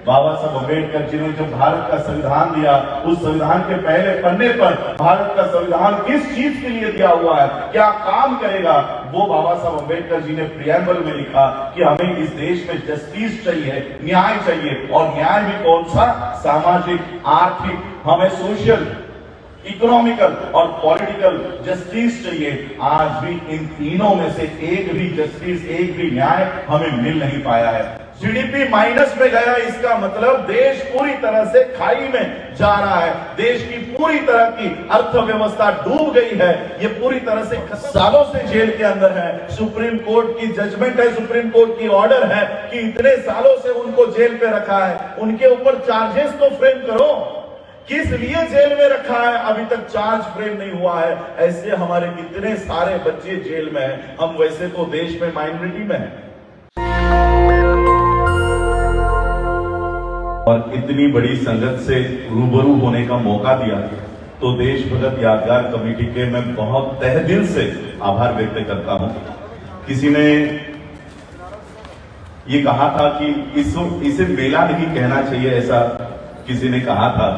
बाबा साहब अम्बेडकर जी ने जब भारत का संविधान दिया, उस संविधान के पहले पन्ने पर भारत का संविधान किस चीज के लिए दिया हुआ है, क्या काम करेगा, वो बाबा साहब अम्बेडकर जी ने प्रियम्बल में लिखा कि हमें इस देश में जस्टिस चाहिए, न्याय चाहिए। और न्याय भी कौन सा? सामाजिक, आर्थिक, हमें सोशल, इकोनॉमिकल और पॉलिटिकल जस्टिस चाहिए। आज भी इन तीनों में से एक भी जस्टिस, एक भी न्याय हमें मिल नहीं पाया है। जीडीपी माइनस में गया, इसका मतलब देश पूरी तरह से खाई में जा रहा है। देश की पूरी तरह की अर्थव्यवस्था डूब गई है। ये पूरी तरह से सालों से जेल के अंदर है। सुप्रीम कोर्ट की जजमेंट है, सुप्रीम कोर्ट की ऑर्डर है कि इतने सालों से उनको जेल पे रखा है, उनके ऊपर चार्जेस तो फ्रेम करो। किस लिए जेल में रखा है, अभी तक चार्ज फ्रेम नहीं हुआ है। ऐसे हमारे कितने सारे बच्चे जेल में हैं। हम वैसे तो देश में माइनॉरिटी में हैं और इतनी बड़ी संगत से रूबरू होने का मौका दिया, तो देश भगत यादगार कमेटी के मैं बहुत तहे दिल से आभार व्यक्त करता हूं। किसी ने ये कहा था कि इसे मेला नहीं कहना चाहिए, ऐसा किसी ने कहा था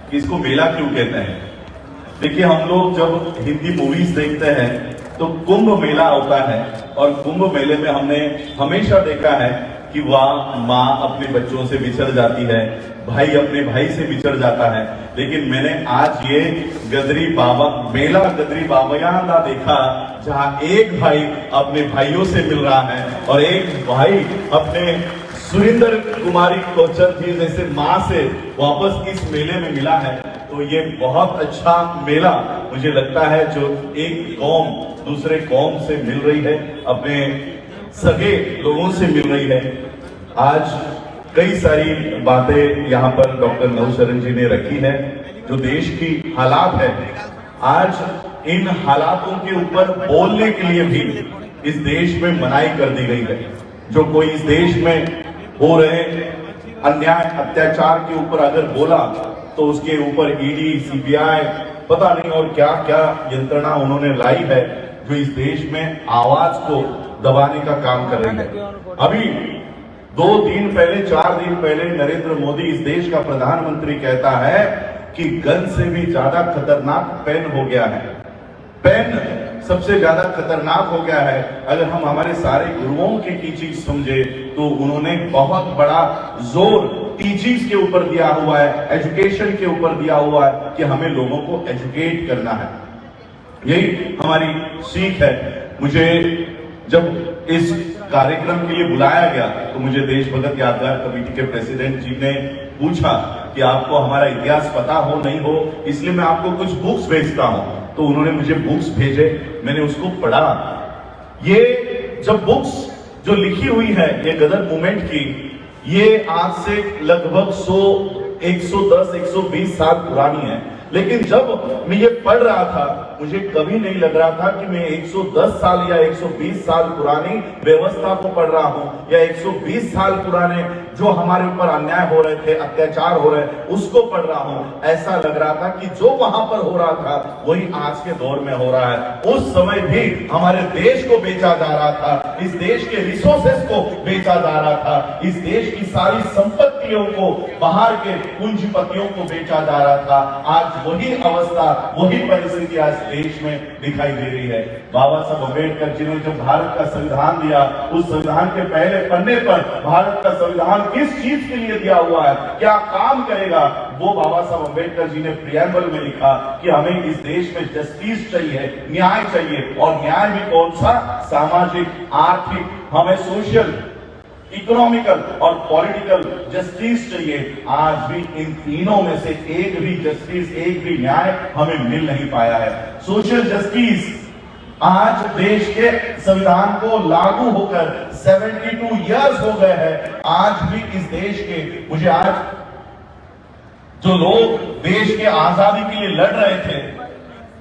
कि इसको मेला क्यों कहते हैं। देखिए, हम लोग जब हिंदी मूवीज देखते हैं तो कुंभ मेला होता है, और कुंभ मेले में हमने हमेशा देखा है कि वह माँ अपने बच्चों से बिछड़ जाती है, भाई अपने भाई से बिछड़ जाता है। लेकिन मैंने आज ये गदरी बाबा मेला, गदरी बाबयाना देखा, जहां एक भाई अपने भाइयों से मिल रहा है और एक भाई अपने सुरेंद्र कुमारी कोचर जी जैसे माँ से वापस इस मेले में मिला है। तो ये बहुत अच्छा मेला मुझे लगता है, जो एक कौम दूसरे कौम से मिल रही है, अपने सगे लोगों से मिल रही है। आज कई सारी बातें यहाँ पर डॉक्टर नवशरण जी ने रखी है, जो देश की हालात है। आज इन हालातों के ऊपर बोलने के लिए भी इस देश में मनाही कर दी गई है। जो कोई इस देश में हो रहे अन्याय, अत्याचार के ऊपर अगर बोला तो उसके ऊपर ईडी, सीबीआई, पता नहीं और क्या क्या यंत्रणा उन्होंने लाई है, जो इस देश में आवाज को दबाने का काम कर रही है। अभी 2 दिन पहले, 4 दिन पहले नरेंद्र मोदी, इस देश का प्रधानमंत्री, कहता है कि गन से भी ज्यादा खतरनाक पेन हो गया है। पेन सबसे ज्यादा खतरनाक हो गया है। अगर हम हमारे सारे गुरुओं की टीचिंग समझे तो उन्होंने बहुत बड़ा जोर टीचिंग्स के ऊपर दिया हुआ है, एजुकेशन के ऊपर दिया हुआ है कि हमें लोगों को एजुकेट करना है। यही हमारी सीख है। मुझे जब इस कार्यक्रम के लिए बुलाया गया तो मुझे देश भगत यादगार कमेटी के प्रेसिडेंट जी ने पूछा कि आपको हमारा इतिहास पता हो नहीं हो, इसलिए मैं आपको कुछ बुक्स भेजता हूं। तो उन्होंने मुझे बुक्स भेजे, मैंने उसको पढ़ा। ये जब बुक्स जो लिखी हुई है ये गदर मूवमेंट की, ये आज से लगभग 110, 120 साल पुरानी है। लेकिन जब मैं ये पढ़ रहा था, मुझे कभी नहीं लग रहा था कि मैं 110 साल या 120 साल पुरानी व्यवस्था को पढ़ रहा हूं, या 120 साल पुराने जो हमारे ऊपर अन्याय हो रहे थे, अत्याचार हो रहे, उसको पढ़ रहा हूं। ऐसा लग रहा था कि जो वहां पर हो रहा था वही आज के दौर में हो रहा है। उस समय भी हमारे देश को बेचा जा रहा था, इस देश के रिसोर्सेस को बेचा जा रहा था, इस देश की सारी संपत्तियों को, बाहर के पूंजीपतियों को बेचा जा रहा था। आज वही अवस्था, वही परिस्थिति आज देश में दिखाई दे रही है। बाबा साहब अम्बेडकर जी ने जब भारत का संविधान दिया, उस संविधान के पहले पन्ने पर भारत का संविधान किस चीज के लिए दिया हुआ है, क्या काम करेगा, वो बाबा साहब अम्बेडकर जी ने प्रियम्बल में लिखा कि हमें इस देश में जस्टिस चाहिए, न्याय चाहिए। और न्याय भी कौन सा? सामाजिक, आर्थिक, हमें सोशल, इकोनॉमिकल और पॉलिटिकल जस्टिस चाहिए। आज भी इन तीनों में से एक भी जस्टिस, एक भी न्याय हमें मिल नहीं पाया है। सोशल जस्टिस, आज देश के संविधान को लागू होकर 72 इयर्स हो गए हैं। आज भी इस देश के, मुझे आज जो लोग देश के आजादी के लिए लड़ रहे थे,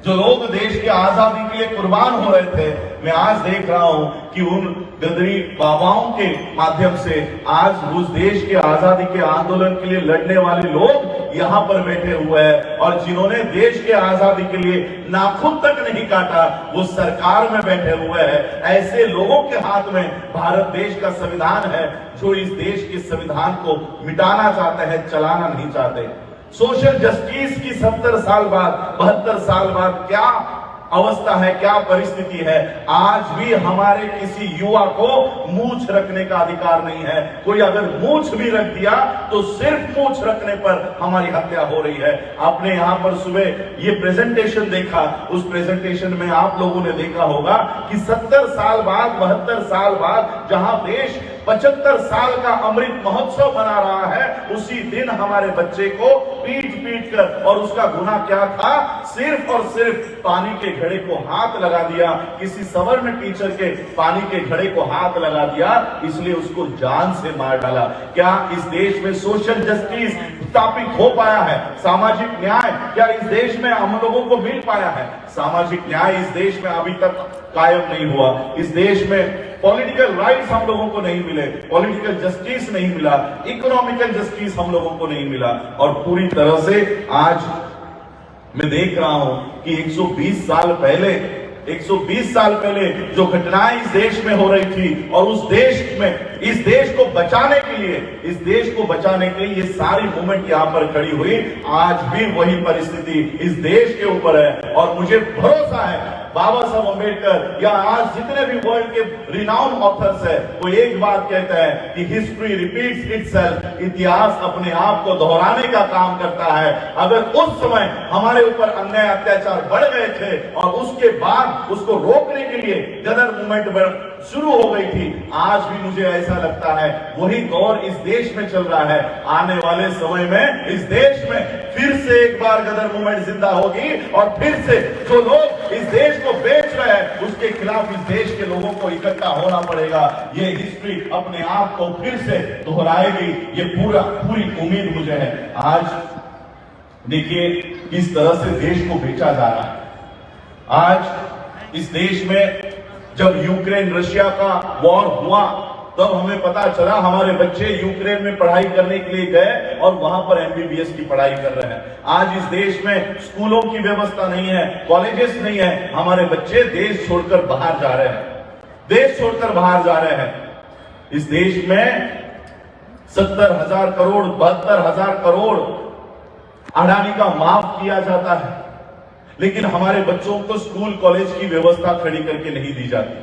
जो लोग देश की आजादी के लिए कुर्बान हो रहे थे, मैं आज देख रहा हूं कि उन गदरी बाबाओं के माध्यम से आज उस देश के आजादी के आंदोलन के लिए लड़ने वाले लोग यहां पर बैठे हुए हैं और जिन्होंने देश के आजादी के लिए नाखून तक नहीं काटा वो सरकार में बैठे हुए हैं। ऐसे लोगों के हाथ में भारत देश का संविधान है जो इस देश के संविधान को मिटाना चाहते हैं, चलाना नहीं चाहते। सोशल जस्टिस की 70 साल बाद 72 साल बाद क्या अवस्था है, क्या परिस्थिति है। आज भी हमारे किसी युवा को मूंछ रखने का अधिकार नहीं है। कोई अगर मूंछ भी रख दिया तो सिर्फ मूंछ रखने पर हमारी हत्या हो रही है। आपने यहां पर सुबह ये प्रेजेंटेशन देखा, उस प्रेजेंटेशन में आप लोगों ने देखा होगा कि 70 साल बाद 72 साल बाद जहां देश 75 साल का अमृत महोत्सव मना रहा है, उसी दिन हमारे बच्चे को पीट पीट कर, और उसका गुनाह क्या था, सिर्फ और सिर्फ पानी के घड़े को हाथ लगा दिया। किसी सवर्ण टीचर के पानी के घड़े को हाथ लगा दिया, इसलिए उसको जान से मार डाला। क्या इस देश में सोशल जस्टिस स्थापित हो पाया है? सामाजिक न्याय क्या इस देश में हम लोगों को मिल पाया है? सामाजिक न्याय इस देश में अभी तक कायम नहीं हुआ। इस देश में पॉलिटिकल राइट्स हम लोगों को नहीं मिले, पॉलिटिकल जस्टिस नहीं मिला, इकोनॉमिकल जस्टिस हम लोगों को नहीं मिला। और पूरी तरह से आज मैं देख रहा हूं कि 120 साल पहले जो घटनाएं इस देश में हो रही थी और उस देश में इस देश को बचाने के लिए ये सारी मूवमेंट यहां पर खड़ी हुई। आज भी वही परिस्थिति इस देश के ऊपर है और मुझे भरोसा है बाबा साहब अम्बेडकर या आज जितने भी वर्ल्ड के रिनाउंड ऑथर्स है वो एक बात कहते हैं कि हिस्ट्री रिपीट्स इटसेल्फ, इतिहास अपने आप को दोहराने का काम करता है। अगर उस समय हमारे ऊपर अन्याय अत्याचार बढ़ गए थे और उसके बाद उसको रोकने के लिए गदर मूवमेंट शुरू हो गई थी, आज भी मुझे ऐसा लगता है वही दौर इस देश में चल रहा है। आने वाले समय में इस देश में फिर से एक बार गदर मूवमेंट जिंदा होगी और फिर से जो लोग इस देश को बेच रहे हैं उसके खिलाफ इस देश के लोगों को इकट्ठा होना पड़ेगा। ये हिस्ट्री अपने आप को फिर से दोहराएगी, ये पूरी उम्मीद मुझे है। आज देखिए किस तरह से देश को बेचा जा रहा है। आज इस देश में जब यूक्रेन रशिया का वॉर हुआ तब हमें पता चला हमारे बच्चे यूक्रेन में पढ़ाई करने के लिए गए और वहां पर एमबीबीएस की पढ़ाई कर रहे हैं। आज इस देश में स्कूलों की व्यवस्था नहीं है, कॉलेजेस नहीं है, हमारे बच्चे देश छोड़कर बाहर जा रहे हैं। इस देश में 70,000 करोड़ 72,000 करोड़ अडानी का माफ किया जाता है, लेकिन हमारे बच्चों को स्कूल कॉलेज की व्यवस्था खड़ी करके नहीं दी जाती।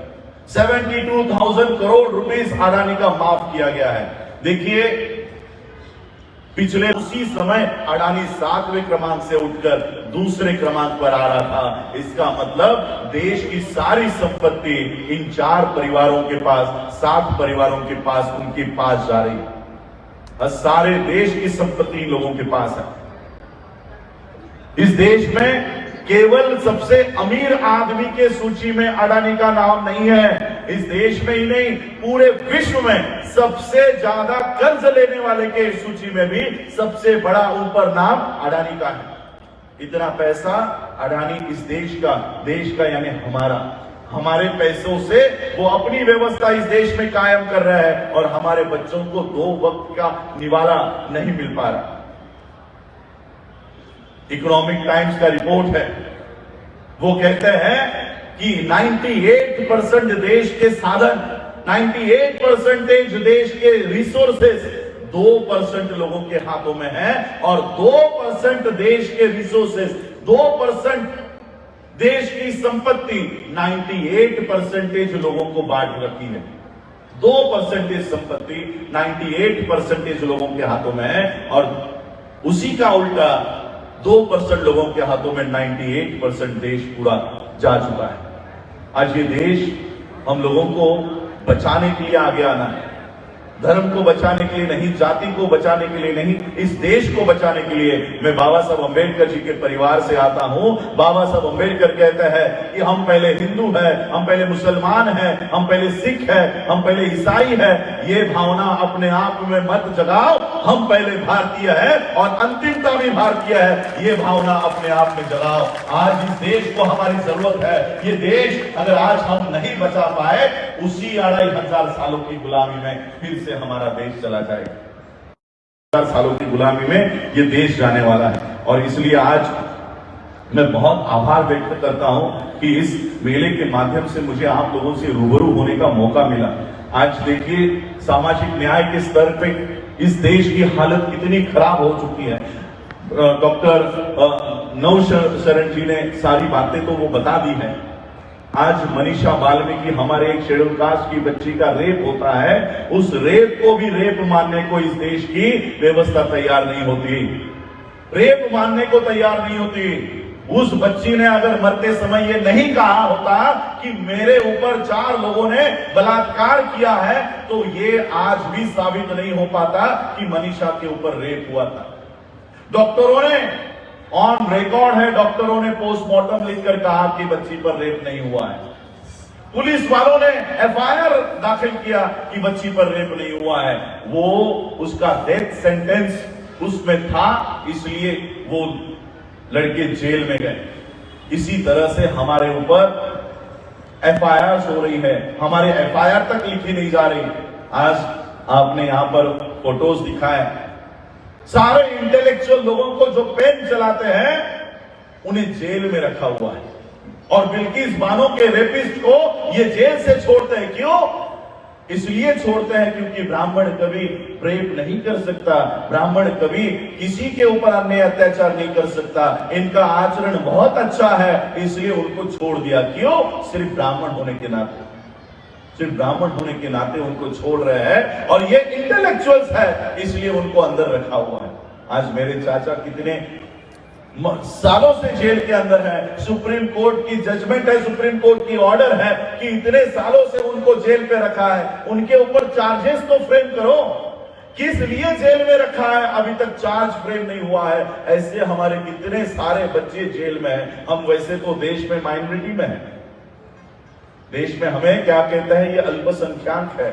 72,000 करोड़ रुपीस अडानी का माफ किया गया है। देखिए पिछले उसी समय अडानी 7वें क्रमांक से उठकर दूसरे क्रमांक पर आ रहा था। इसका मतलब देश की सारी संपत्ति इन 4 परिवारों के पास, 7 परिवारों के पास, उनके पास जा रही है। सारे देश की संपत्ति इन लोगों के पास है। इस देश में केवल सबसे अमीर आदमी के सूची में अडानी का नाम नहीं है। इस देश में ही नहीं पूरे विश्व में सबसे ज्यादा कर्ज लेने वाले के सूची में भी सबसे बड़ा ऊपर नाम अडानी का है। इतना पैसा अडानी इस देश का यानी हमारे पैसों से वो अपनी व्यवस्था इस देश में कायम कर रहा है और हमारे बच्चों को 2 वक्त का निवाला नहीं मिल पा रहा। इकोनॉमिक टाइम्स का रिपोर्ट है, वो कहते हैं कि 98% देश के साधन, 98% देश के रिसोर्सेस 2% लोगों के हाथों में है और 2% देश के रिसोर्सेस, 2% देश की संपत्ति 98% लोगों को बांट रखी है। 2% संपत्ति 98% लोगों के हाथों में है और उसी का उल्टा 2% लोगों के हाथों में 98% देश पूरा जा चुका है। आज ये देश हम लोगों को बचाने के लिए आगे आना है, धर्म को बचाने के लिए नहीं, जाति को बचाने के लिए नहीं, इस देश को बचाने के लिए। मैं बाबा साहब अम्बेडकर जी के परिवार से आता हूं। बाबा साहब अम्बेडकर कहते हैं कि हम पहले हिंदू है, हम पहले मुसलमान है, हम पहले सिख है, हम पहले ईसाई है। ये भावना अपने आप में मत जगाओ, हम पहले भारतीय है और अंतिमता भी भारतीय है, ये भावना अपने आप में जगाओ। आज इस देश को हमारी जरूरत है। ये देश अगर आज हम नहीं बचा पाए, उसी 2500 सालों की गुलामी में फिर से हमारा देश चला जाएगा। सालों की गुलामी में ये देश जाने वाला है। और इसलिए आज मैं बहुत आभार व्यक्त करता हूं कि इस मेले के माध्यम से मुझे आप लोगों से रूबरू होने का मौका मिला। आज देखिए सामाजिक न्याय के स्तर पे इस देश की हालत कितनी खराब हो चुकी है। डॉक्टर नवशरण जी ने सारी बातें तो वो बता दी है। आज मनीषा वाल्मीकि हमारे एक शेड्यूल कास्ट की बच्ची का रेप होता है, उस रेप को भी रेप मानने को इस देश की व्यवस्था तैयार नहीं होती, रेप मानने को तैयार नहीं होती। उस बच्ची ने अगर मरते समय ये नहीं कहा होता कि मेरे ऊपर 4 लोगों ने बलात्कार किया है, तो ये आज भी साबित नहीं हो पाता कि मनीषा के ऊपर रेप हुआ था। डॉक्टरों ने ऑन रिकॉर्ड है, डॉक्टरों ने पोस्टमार्टम लिखकर कहा कि बच्ची पर रेप नहीं हुआ है। पुलिस वालों ने एफआईआर दाखिल किया कि बच्ची पर रेप नहीं हुआ है। वो उसका डेथ सेंटेंस उसमें था, इसलिए वो लड़के जेल में गए। इसी तरह से हमारे ऊपर एफआईआर हो रही है, हमारे एफआईआर तक लिखी नहीं जा रही। आज आपने यहां पर फोटोज दिखाए, सारे इंटेलेक्चुअल लोगों को जो पेन चलाते हैं उन्हें जेल में रखा हुआ है, और बिल्किस बानो के रेपिस्ट को ये जेल से छोड़ते हैं। क्यों? इसलिए छोड़ते हैं क्योंकि ब्राह्मण कभी रेप नहीं कर सकता, ब्राह्मण कभी किसी के ऊपर अन्याय अत्याचार नहीं कर सकता, इनका आचरण बहुत अच्छा है, इसलिए उनको छोड़ दिया। क्यों? सिर्फ ब्राह्मण होने के नाते, सिर्फ ब्राह्मण होने के नाते उनको छोड़ रहे हैं, और ये इंटेलेक्चुअल्स है इसलिए उनको अंदर रखा हुआ है। आज मेरे चाचा कितने सालों से जेल के अंदर है, सुप्रीम कोर्ट की जजमेंट है, सुप्रीम कोर्ट की ऑर्डर है कि इतने सालों से उनको जेल पे रखा है, उनके ऊपर चार्जेस तो फ्रेम करो। किस लिए जेल में रखा है अभी तक चार्ज फ्रेम नहीं हुआ है। ऐसे हमारे कितने सारे बच्चे जेल में हैं। हम वैसे तो देश में माइनॉरिटी में हैं, देश में हमें क्या कहते हैं, ये अल्पसंख्यक है,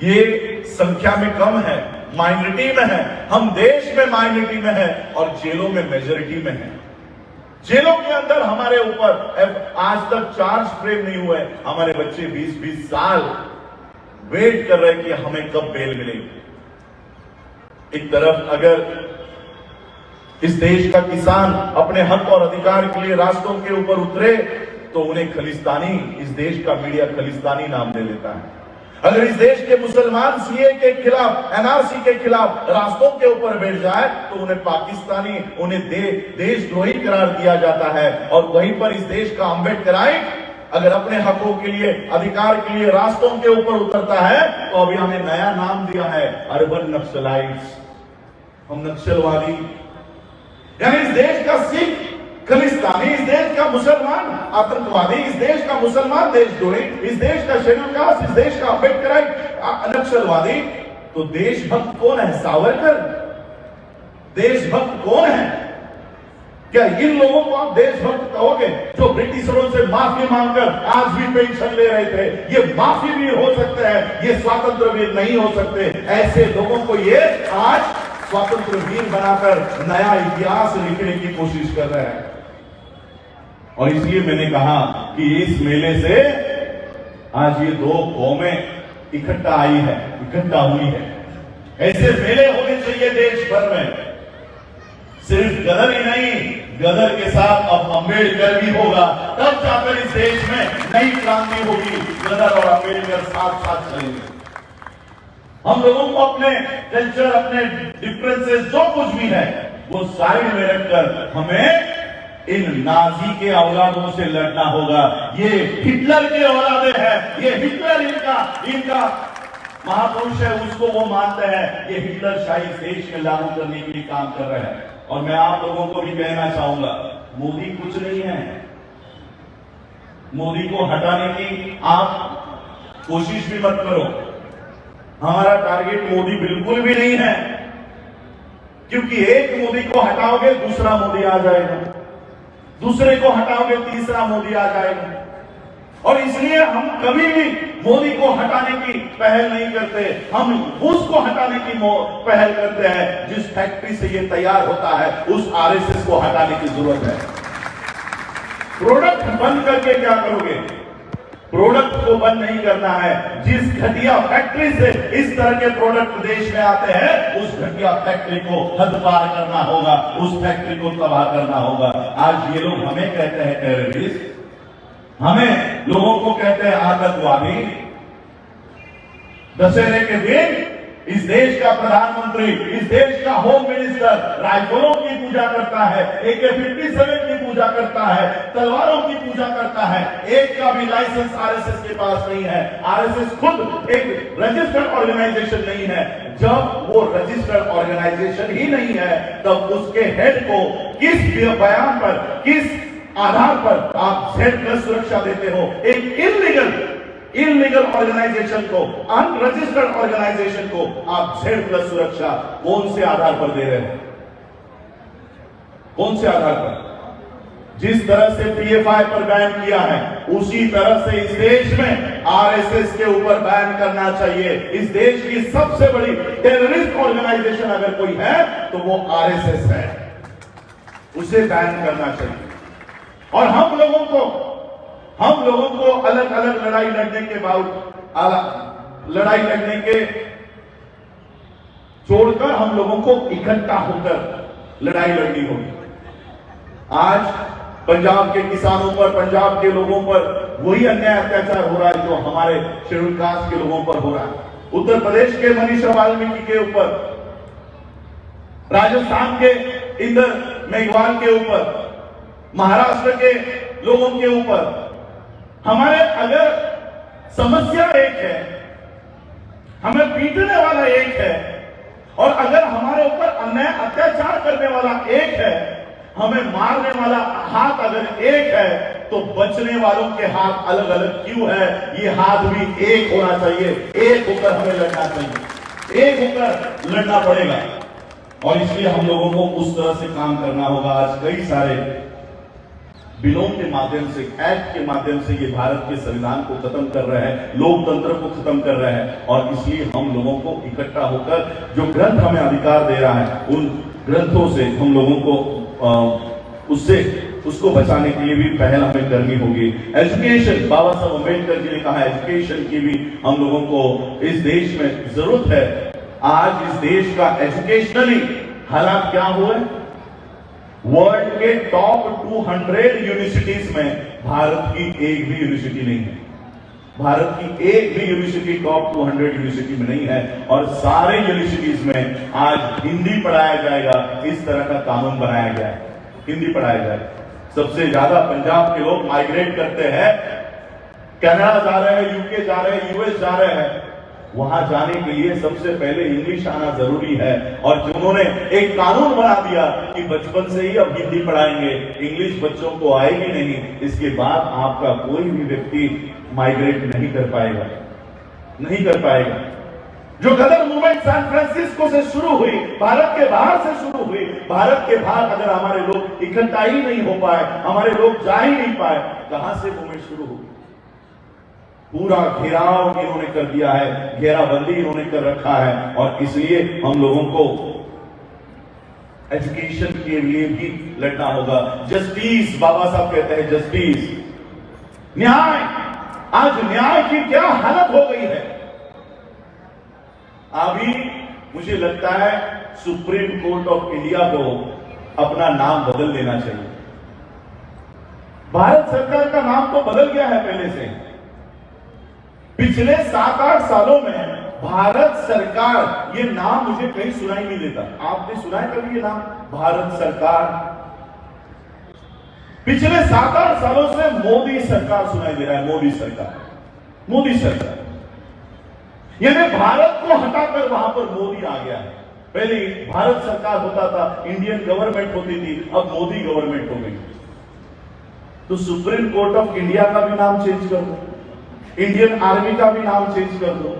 ये संख्या में कम है, माइनॉरिटी में है। हम देश में माइनॉरिटी में है और जेलों में मेजॉरिटी में है। जेलों के अंदर हमारे ऊपर आज तक चार्ज फ्रेम नहीं हुए। हमारे बच्चे 20-20 साल वेट कर रहे हैं कि हमें कब बेल मिलेगी। एक तरफ अगर इस देश का किसान अपने हक और अधिकार के लिए रास्तों के ऊपर उतरे तो उन्हें खलिस्तानी, इस देश का मीडिया खलिस्तानी नाम दे देता है। अगर इस देश के मुसलमान सीए के खिलाफ, एनआरसी के खिलाफ रास्तों के ऊपर बैठ जाए तो उन्हें पाकिस्तानी, उन्हें देशद्रोही करार दिया जाता है। और वहीं पर इस देश का अम्बेडकराइट अगर अपने हकों के लिए, अधिकार के लिए रास्तों के ऊपर उतरता है तो अभी हमें नया नाम दिया है, अर्बन नक्सलाइट्स। हम नक्सलवादी, यानी इस देश का सिख खलिस्तानी, इस देश का मुसलमान आतंकवादी, इस देश का मुसलमान देशद्रोही, इस देश का शेड्यूल कास्ट, इस देश का अम्बेडकराइट नक्सलवादी। तो देशभक्त कौन है? सावरकर। देशभक्त कौन है? क्या इन लोगों को आप देशभक्त कहोगे जो ब्रिटिशरों से माफी मांगकर आज भी पेंशन ले रहे थे? ये माफी भी हो सकते हैं, ये स्वतंत्र वीर नहीं हो सकते। ऐसे लोगों को ये आज स्वतंत्र वीर बनाकर नया इतिहास लिखने की कोशिश कर रहे हैं। और इसलिए मैंने कहा कि इस मेले से आज ये 2 कौमें इकट्ठा आई है, इकट्ठा हुई है। ऐसे मेले होने चाहिए देश भर में। सिर्फ गदर ही नहीं, गदर के साथ अब अम्बेडकर भी होगा, तब जाकर इस देश में नई क्रांति होगी। गदर और अम्बेडकर साथ साथ चलेंगे। हम लोगों को अपने कल्चर, अपने डिफरेंसेस जो कुछ भी है वो साइड में रखकर हमें इन नाजी के औलादों से लड़ना होगा। ये हिटलर के औलादे हैं, ये हिटलर इनका महापुरुष है, उसको वो मानते हैं। ये हिटलर शाही देश में लागू करने के लिए काम कर रहे हैं। और मैं आप लोगों को भी कहना चाहूंगा, मोदी कुछ नहीं है। मोदी को हटाने की आप कोशिश भी मत करो। हमारा टारगेट मोदी बिल्कुल भी नहीं है, क्योंकि एक मोदी को हटाओगे दूसरा मोदी आ जाएगा, दूसरे को हटाओगे तीसरा मोदी आ जाएगा। और इसलिए हम कभी भी मोदी को हटाने की पहल नहीं करते, हम उसको हटाने की पहल करते हैं जिस फैक्ट्री से ये तैयार होता है। उस आरएसएस को हटाने की जरूरत है। प्रोडक्ट बंद करके क्या करोगे? प्रोडक्ट को बंद नहीं करना है। जिस घटिया फैक्ट्री से इस तरह के प्रोडक्ट देश में आते हैं, उस घटिया फैक्ट्री को हदपार करना होगा, उस फैक्ट्री को तबाह करना होगा। आज ये लोग हमें कहते हैं टेररिस्ट, हमें लोगों को कहते हैं आतंकवादी। दशहरे के दिन इस देश का प्रधानमंत्री, इस देश का होम मिनिस्टर राइफलों की पूजा करता है, AK-57 की पूजा करता है, तलवारों की पूजा करता है। एक का भी लाइसेंस आरएसएस के पास नहीं है। आरएसएस खुद एक रजिस्टर्ड ऑर्गेनाइजेशन नहीं है। जब वो रजिस्टर्ड ऑर्गेनाइजेशन ही नहीं है, तब उसके हेड को किस बयान पर, किस आधार पर आप Z+ सुरक्षा देते हो? एक इलीगल ऑर्गेनाइजेशन को, अनरजिस्टर्ड ऑर्गेनाइजेशन को आप Z+ सुरक्षा कौन से आधार पर दे रहे हैं? कौन से आधार पर? जिस तरह से PFI पर बैन किया है, उसी तरह से इस देश में आरएसएस के ऊपर बैन करना चाहिए। इस देश की सबसे बड़ी टेररिस्ट ऑर्गेनाइजेशन अगर कोई है तो वो आरएसएस है, उसे बैन करना चाहिए। और हम लोगों को अलग अलग लड़ाई लड़ने के बाद, लड़ाई लड़ने के छोड़कर हम लोगों को इकट्ठा होकर लड़ाई लड़नी होगी। आज पंजाब के किसानों पर, पंजाब के लोगों पर वही अन्याय अत्याचार हो रहा है जो हमारे शेड्यूल कास्ट के लोगों पर हो रहा है। उत्तर प्रदेश के मनीषा वाल्मीकि के ऊपर, राजस्थान के इंदर मेघवाल के ऊपर, महाराष्ट्र के लोगों के ऊपर। हमारे अगर समस्या एक है, हमें पीटने वाला एक है, और अगर हमारे ऊपर अन्याय अत्याचार करने वाला एक है, हमें मारने वाला हाथ अगर एक है, तो बचने वालों के हाथ अलग अलग क्यों है? ये हाथ भी एक होना चाहिए। एक होकर हमें लड़ना चाहिए, एक होकर लड़ना पड़ेगा। और इसलिए हम लोगों को उस तरह से काम करना होगा। आज कई सारे बिलों के माध्यम से, एक्ट के माध्यम से ये भारत के संविधान को खत्म कर रहे हैं, लोकतंत्र को खत्म कर रहे हैं। और इसलिए हम लोगों को इकट्ठा होकर जो ग्रंथ हमें अधिकार दे रहा है, उन ग्रंथों से हम लोगों को उसको बचाने के लिए भी पहल हमें करनी होगी। एजुकेशन, बाबा साहब अम्बेडकर जी ने कहा, एजुकेशन की भी हम लोगों को इस देश में जरूरत है। आज इस देश का एजुकेशनली हालात क्या हुए? वर्ल्ड के टॉप 200 यूनिवर्सिटीज में भारत की एक भी यूनिवर्सिटी नहीं है। भारत की एक भी यूनिवर्सिटी टॉप 200 यूनिवर्सिटी में नहीं है। और सारे यूनिवर्सिटीज में आज हिंदी पढ़ाया जाएगा, इस तरह का कानून बनाया गया है, हिंदी पढ़ाया जाएगा। सबसे ज्यादा पंजाब के लोग माइग्रेट करते हैं, कनाडा जा रहे हैं, यूके जा रहे हैं, यूएस जा रहे हैं। वहां जाने के लिए सबसे पहले इंग्लिश आना जरूरी है। और जिन्होंने एक कानून बना दिया कि बचपन से ही अब हिंदी पढ़ाएंगे, इंग्लिश बच्चों को आएगी नहीं, इसके बाद आपका कोई भी व्यक्ति माइग्रेट नहीं कर पाएगा, नहीं कर पाएगा। जो गदर मूवमेंट सैन फ्रांसिस्को से शुरू हुई, भारत के बाहर से शुरू हुई, भारत के बाहर अगर हमारे लोग इकट्ठा ही नहीं हो पाए, हमारे लोग जा ही नहीं पाए, कहां से मूवमेंट शुरू हुई? पूरा घेराव इन्होंने कर दिया है, घेराबंदी इन्होंने कर रखा है। और इसलिए हम लोगों को एजुकेशन के लिए भी लड़ना होगा। जस्टिस, बाबा साहब कहते हैं जस्टिस, न्याय। आज न्याय की क्या हालत हो गई है? अभी मुझे लगता है सुप्रीम कोर्ट ऑफ इंडिया को अपना नाम बदल देना चाहिए। भारत सरकार का नाम तो बदल गया है पहले से। पिछले 7-8 सालों में भारत सरकार, ये नाम मुझे कहीं सुनाई नहीं देता। आपने सुना है कभी ये नाम, भारत सरकार? पिछले 7-8 सालों से मोदी सरकार सुनाई दे रहा है, मोदी सरकार, मोदी सरकार। यानी भारत को हटाकर वहां पर मोदी आ गया है। पहले भारत सरकार होता था, इंडियन गवर्नमेंट होती थी, अब मोदी गवर्नमेंट हो गई। तो सुप्रीम कोर्ट ऑफ इंडिया का भी नाम चेंज कर दो, इंडियन आर्मी का भी नाम चेंज कर दो।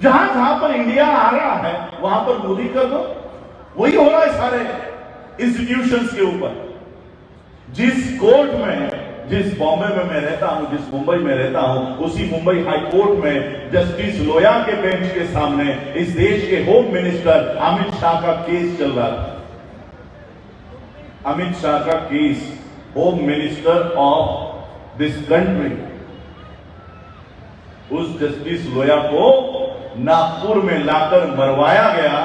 जहां जहां पर इंडिया आ रहा है वहां पर मोदी कर दो। वही हो रहा है सारे इंस्टीट्यूशंस के ऊपर। जिस कोर्ट में, जिस बॉम्बे में मैं रहता हूं, जिस मुंबई में रहता हूं, उसी मुंबई हाई कोर्ट में जस्टिस लोया के बेंच के सामने इस देश के होम मिनिस्टर अमित शाह का केस चल रहा था। अमित शाह का case, home minister of this country, उस जस्टिस लोया को नागपुर में लाकर मरवाया गया।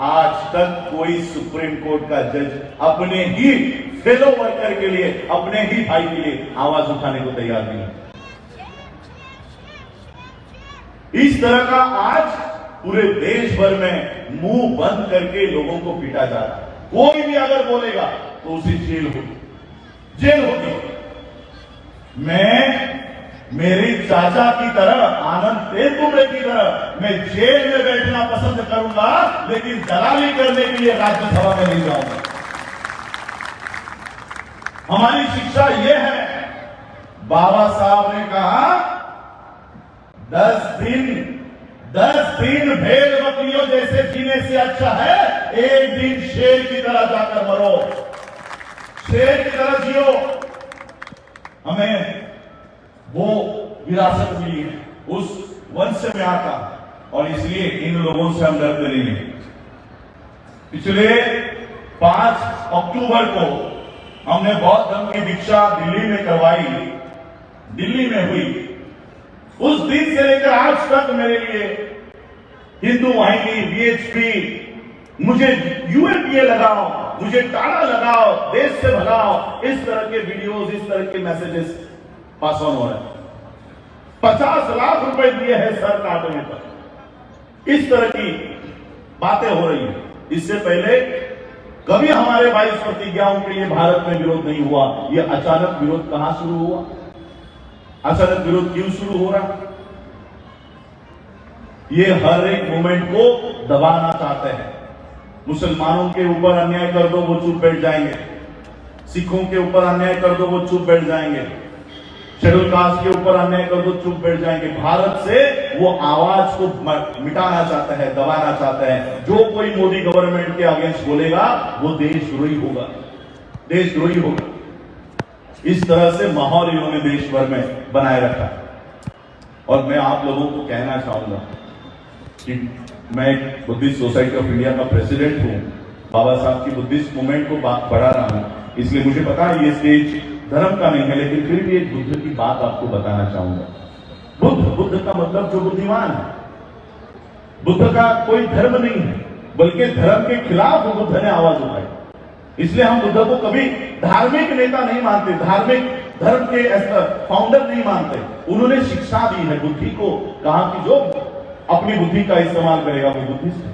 आज तक कोई सुप्रीम कोर्ट का जज अपने ही फेलो वर्कर के लिए, अपने ही भाई के लिए आवाज उठाने को तैयार नहीं। इस तरह का आज पूरे देश भर में मुंह बंद करके लोगों को पीटा जा रहा है। कोई भी अगर बोलेगा तो उसे जेल होगी, जेल होगी। मैं मेरी चाचा की तरह, आनंद तेलतुंबड़े की तरह मैं जेल में बैठना पसंद करूंगा, लेकिन दलाली करने के लिए राज्यसभा में नहीं जाऊंगा। हमारी शिक्षा यह है, बाबा साहब ने कहा 10 दिन भेड़ बकरियों जैसे जीने से अच्छा है एक दिन शेर की तरह जाकर मरो, शेर की तरह जियो। हमें वो विरासत मिली है, उस वंश में आता, और इसलिए इन लोगों से हम डरते नहीं हैं। पिछले 5 अक्टूबर को हमने बौद्ध धर्म की दीक्षा दिल्ली में करवाई, दिल्ली में हुई। उस दिन से लेकर आज तक मेरे लिए हिंदू वाहिनी, बीएचपी, मुझे यूएपीए लगाओ, मुझे टाड़ा लगाओ, देश से भगाओ, इस तरह के वीडियोस, इस तरह के मैसेजेस पास ऑन हो रहे हैं। 50 लाख रुपए दिए हैं सर काटने पर, इस तरह की बातें हो रही हैं। इससे पहले कभी हमारे 22 प्रतिज्ञाओं के लिए भारत में विरोध नहीं हुआ। यह अचानक विरोध कहां शुरू हुआ? अचानक विरोध क्यों शुरू हो रहा? ये हर एक मूवमेंट को दबाना चाहते हैं। मुसलमानों के ऊपर अन्याय कर दो वो चुप बैठ जाएंगे, सिखों के ऊपर अन्याय कर दो वो चुप बैठ जाएंगे, शेड्यूल कास्ट के ऊपर अन्याय कर दो चुप बैठ जाएंगे। भारत से वो आवाज को मिटाना चाहता है, दबाना चाहता है। जो कोई मोदी गवर्नमेंट के अगेंस्ट बोलेगा वो देशद्रोही होगा, देशद्रोही होगा। इस तरह से माहौल इन्होंने देश भर में बनाए रखा। और मैं आप लोगों को कहना चाहूंगा कि मैं एक बुद्धिस्ट सोसाइटी ऑफ इंडिया का प्रेसिडेंट हूं, बाबा साहब की बुद्धिस्ट मूवमेंट को बढ़ा रहा हूं, इसलिए मुझे पता है ये स्टेज धर्म का नहीं है, लेकिन फिर भी एक बुद्ध की बात आपको बताना चाहूंगा। बुद्ध का मतलब जो बुद्धिमान है। बुद्ध का कोई धर्म नहीं है, बल्कि धर्म के खिलाफ बुद्ध ने आवाज उठाई। इसलिए हम बुद्ध को कभी धार्मिक नेता नहीं मानते, धार्मिक धर्म के फाउंडर नहीं मानते। उन्होंने शिक्षा दी है बुद्धि को, कहा कि जो अपनी बुद्धि का इस्तेमाल करेगा वो बुद्धिस्ट है।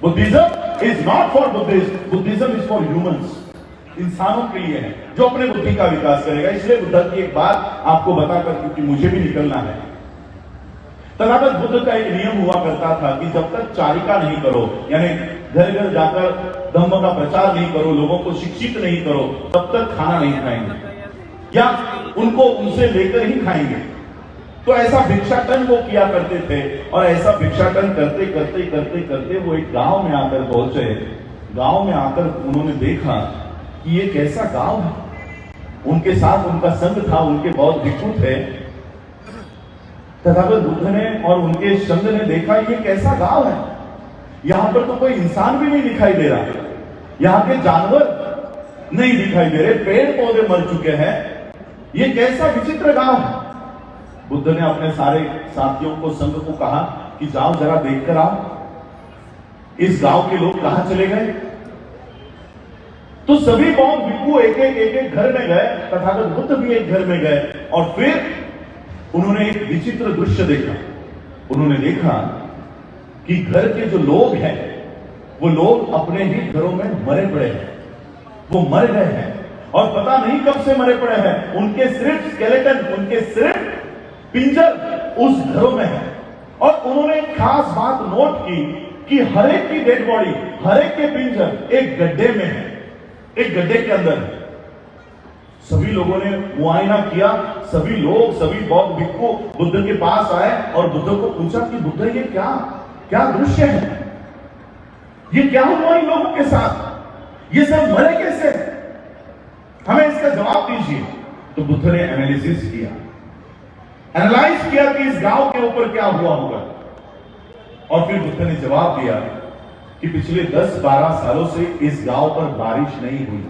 Buddhism is not for Buddhist, Buddhism is for humans, इंसानों के लिए है जो अपने बुद्धि का विकास करेगा। इसलिए बुद्ध की एक बात आपको बताकर, क्योंकि मुझे भी निकलना है। तथागत बुद्ध का एक नियम हुआ करता था कि जब तक चारिका नहीं करो, यानी घर घर जाकर धम्म का प्रचार नहीं करो, लोगों को शिक्षित नहीं करो, तब तक खाना नहीं खाएंगे या उनको उनसे लेकर ही खाएंगे। तो ऐसा भिक्षाटन वो किया करते थे, और ऐसा भिक्षाटन करते करते करते करते वो एक गांव में आकर पहुंचे। गांव में आकर उन्होंने देखा कि ये कैसा गांव है। उनके साथ उनका संघ था, उनके बहुत भिक्षु थे। तथागत बुद्ध ने और उनके संघ ने देखा ये कैसा गांव है, यहां पर तो कोई इंसान भी नहीं दिखाई दे रहा, यहां के जानवर नहीं दिखाई दे रहे, पेड़ पौधे मर चुके हैं, ये कैसा विचित्र गांव है। बुद्ध ने अपने सारे साथियों को, संघ को कहा कि जाओ जरा देखकर आओ, इस गांव के लोग कहां चले गए। तो सभी बौद्ध भिक्षु एक एक घर में गए, तथागत बुद्ध भी एक घर में गए, और फिर उन्होंने एक विचित्र दृश्य देखा। उन्होंने देखा कि घर के जो लोग हैं वो लोग अपने ही घरों में मरे पड़े हैं, वो मर गए हैं, और पता नहीं कब से मरे पड़े हैं। उनके सिर्फ स्केलेटन, उनके सिर्फ पिंजर उस घरों में है। और उन्होंने एक खास बात नोट की कि हर एक की डेड बॉडी, हर एक के पिंजर एक गड्ढे में है, एक गड्ढे के अंदर है। सभी लोगों ने मुआयना किया, सभी लोग, सभी बौद्ध भिक्षु बुद्ध के पास आए और बुद्ध को पूछा कि बुद्ध ये क्या क्या दृश्य है, ये क्या हुआ इन लोगों के साथ, ये सब मरे कैसे, हमें इसका जवाब दीजिए। तो बुद्ध ने एनालिसिस किया, एनालाइज किया कि इस गांव के ऊपर क्या हुआ होगा, और फिर बुद्ध ने जवाब दिया कि पिछले 10-12 सालों से इस गांव पर बारिश नहीं हुई।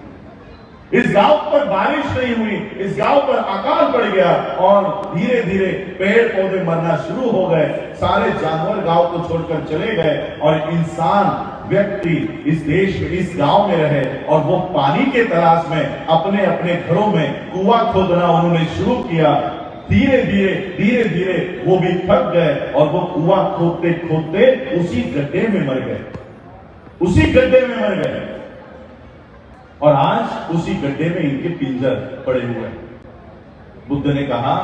इस गांव पर बारिश नहीं हुई, इस गांव पर अकाल पड़ गया और धीरे धीरे पेड़ पौधे मरना शुरू हो गए, सारे जानवर गांव को छोड़कर चले गए और इंसान व्यक्ति इस देश में, इस गांव में रहे और वो पानी के तलाश में अपने अपने घरों में कुआं खोदना उन्होंने शुरू किया। धीरे धीरे वो भी थक गए और वो कुआं खोदते खोदते उसी गड्ढे में मर गए, उसी गड्ढे में मर गए और आज उसी गड्ढे में इनके पिंजर पड़े हुए हैं। बुद्ध ने कहा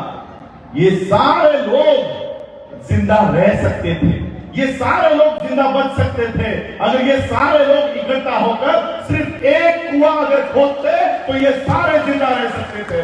ये सारे लोग जिंदा रह सकते थे, ये सारे लोग जिंदा बच सकते थे अगर ये सारे लोग इकट्ठा होकर सिर्फ एक कुआं अगर खोदते तो ये सारे जिंदा रह सकते थे,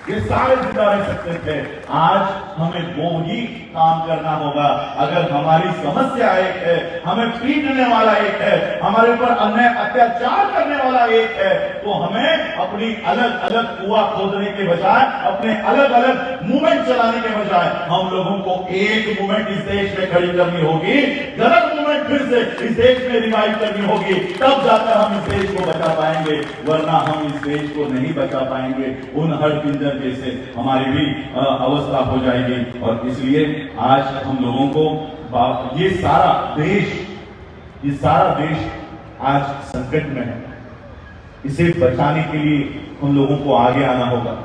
ये सारे जिंदा रह सकते थे। आज हमें वो ही काम करना होगा। अगर हमारी समस्या एक है, हमें पीटने वाला एक है, हमारे ऊपर अन्याय अत्याचार करने वाला एक है, तो हमें अपनी अलग अलग कुआं खोदने के बजाय, अपने अलग अलग मूवमेंट चलाने के बजाय हम लोगों को एक मूवमेंट इस देश में खड़ी करनी होगी, गलत मूवमेंट फिर से इस देश में रिवाइव करनी होगी, तब जाकर हम इस देश को बचा पाएंगे, वरना हम इस देश को नहीं बचा पाएंगे। उन हर पिंजर जैसे हमारी भी अवस्था हो जाएगी। और इसलिए आज हम लोगों को ये सारा देश आज संकट में है, इसे बचाने के लिए हम लोगों को आगे आना होगा।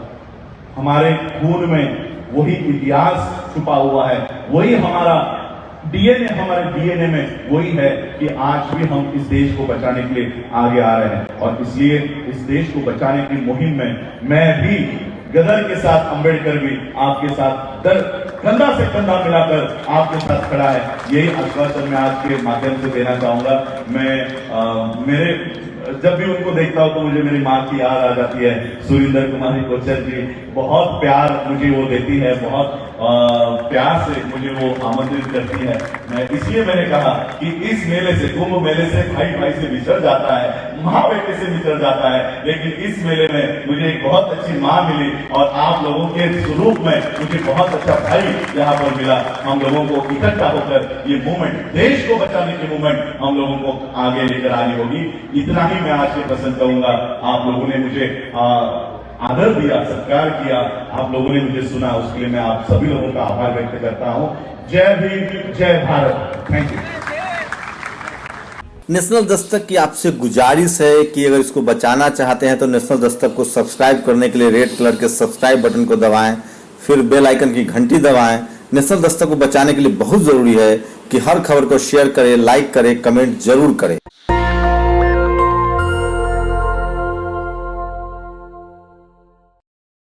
हमारे खून में वही इतिहास छुपा हुआ है, वही हमारा डीएनए, हमारे डीएनए में वही है कि आज भी हम इस देश को बचाने के लिए आगे आ रहे हैं। और इसलिए इस देश को बचाने की मुहिम में मैं भी गदर के साथ, अंबेडकर भी आपके साथ कंधा से कंधा मिलाकर आपके साथ खड़ा है। यही आश्वासन मैं आज के माध्यम से देना चाहूंगा। मेरे जब भी उनको देखता हूं तो मुझे मेरी माँ की याद आ जाती है, सुरेंद्र कुमारी कोचर जी, बहुत प्यार मुझे वो देती है, बहुत प्यार से मुझे वो आमंत्रित करती है। इसलिए मैंने कहा कि इस मेले से, कुंभ मेले से भाई भाई से बिछड़ जाता है, माँ बेटे से बिछड़ जाता है, लेकिन इस मेले में मुझे एक बहुत अच्छी माँ मिली और आप लोगों के स्वरूप में मुझे बहुत अच्छा भाई यहाँ पर मिला। हम लोगों को इकट्ठा होकर ये मूवमेंट, देश को बचाने की मूवमेंट हम लोगों को आगे लेकर आनी होगी। इतना ही मैं आज से पसंद करूंगा। आप लोगों ने मुझे आदर दिया, सत्कार किया, आप लोगों ने मुझे सुना, उसके लिए मैं आप सभी लोगों का आभार व्यक्त करता हूं। जय भीम, जय Bharat. Thank you. National Dastak की आपसे गुजारिश है कि अगर इसको बचाना चाहते हैं तो नेशनल दस्तक को सब्सक्राइब करने के लिए रेड कलर के सब्सक्राइब बटन को दबाएं, फिर बेल आइकन की घंटी दबाएं। नेशनल दस्तक को बचाने के लिए बहुत जरूरी है कि हर खबर को शेयर करें, लाइक करें, कमेंट जरूर करें।